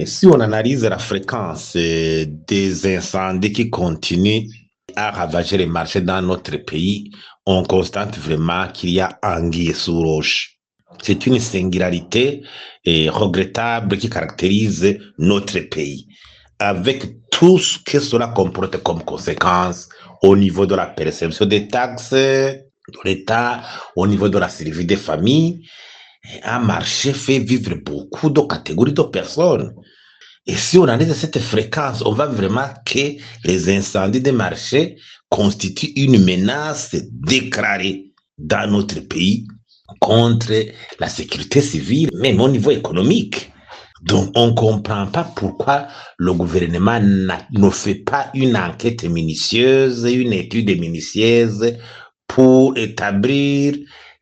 Si on analyse la fréquence des incendies qui continuent à ravager les marchés dans notre pays, on constate vraiment qu'il y a anguille sous roche. C'est une singularité regrettable qui caractérise notre pays, avec tout ce que cela comporte comme conséquence au niveau de la perception des taxes de l'État, au niveau de la survie des familles. Un marché fait vivre beaucoup de catégories de personnes. Et si on analyse cette fréquence, on voit vraiment que les incendies des marchés constituent une menace déclarée dans notre pays contre la sécurité civile, même au niveau économique. Donc, on ne comprend pas pourquoi le gouvernement ne fait pas une enquête minutieuse, une étude minutieuse pour établir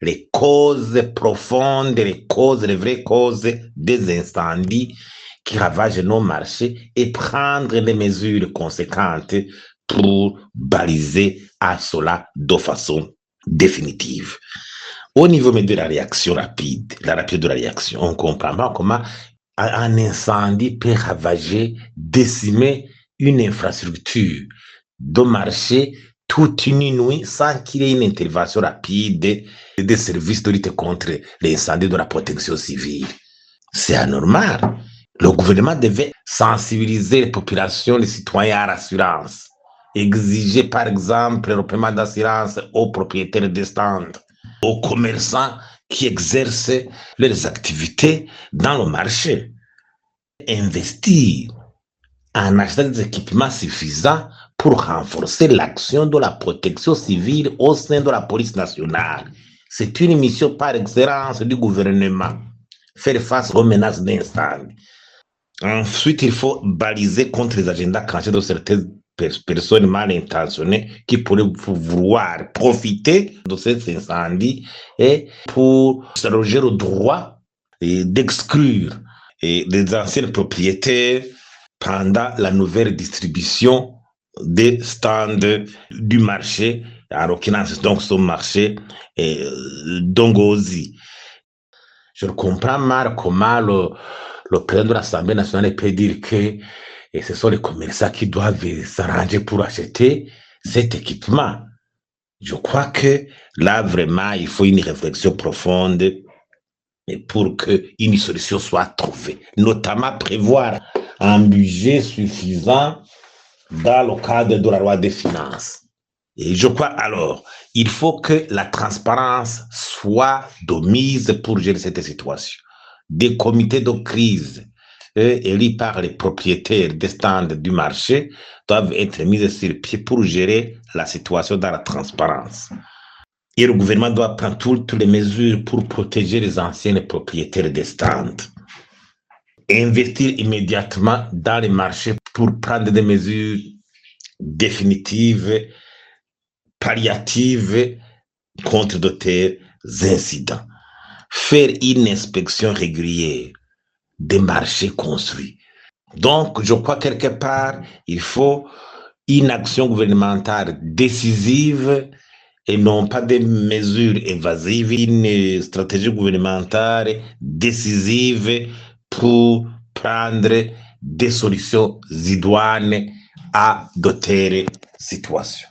les causes profondes, les vraies causes des incendies qui ravagent nos marchés et prendre des mesures conséquentes pour baliser à cela de façon définitive. Au niveau de la réaction rapide, la rapidité de la réaction, on ne comprend pas comment un incendie peut ravager, décimer une infrastructure de marché toute une nuit sans qu'il y ait une intervention rapide des services de lutte contre l'incendie de la protection civile. C'est anormal. Le gouvernement devait sensibiliser les populations, les citoyens à l'assurance. Exiger par exemple le paiement d'assurance aux propriétaires des stands, aux commerçants qui exercent leurs activités dans le marché. Investir en achetant des équipements suffisants pour renforcer l'action de la protection civile au sein de la police nationale. C'est une mission par excellence du gouvernement. Faire face aux menaces d'incendie. Ensuite, il faut baliser contre les agendas cachés de certaines personnes mal intentionnées qui pourraient vouloir profiter de cet incendie et pour s'arroger le droit d'exclure les anciens propriétaires pendant la nouvelle distribution des stands du marché, en l'occurrence donc ce marché d'Ongozi. Je ne comprends mal comment le président de l'Assemblée nationale peut dire que ce sont les commerçants qui doivent s'arranger pour acheter cet équipement. Je crois que là, vraiment, il faut une réflexion profonde pour qu'une solution soit trouvée, notamment prévoir un budget suffisant dans le cadre de la loi des finances. Et je crois alors, il faut que la transparence soit de mise pour gérer cette situation. Des comités de crise élus par les propriétaires des stands du marché doivent être mis sur pied pour gérer la situation dans la transparence. Et le gouvernement doit prendre toutes les mesures pour protéger les anciens propriétaires des stands. Investir immédiatement dans les marchés pour prendre des mesures définitives, palliatives contre de tels incidents. Faire une inspection régulière des marchés construits. Donc, je crois quelque part, il faut une action gouvernementale décisive et non pas des mesures évasives, une stratégie gouvernementale décisive pour prendre des solutions idoines à de telles situations.